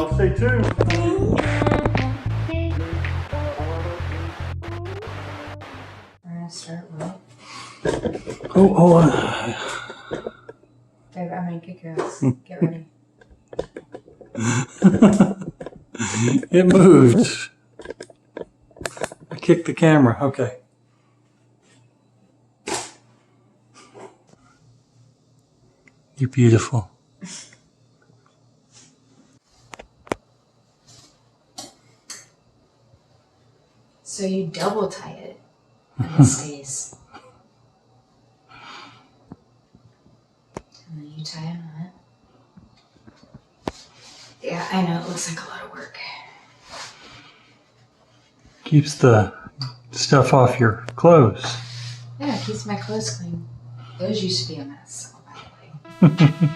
y'all stay tuned. We're gonna start with. Babe, I'm gonna kick your ass. Get ready. It moved. I kicked the camera. Okay. You're beautiful. So you double tie it and it stays. And then you tie a knot. Yeah, I know, it looks like a lot of work. Keeps the stuff off your clothes. Yeah, it keeps my clothes clean. Those used to be a mess, by the way.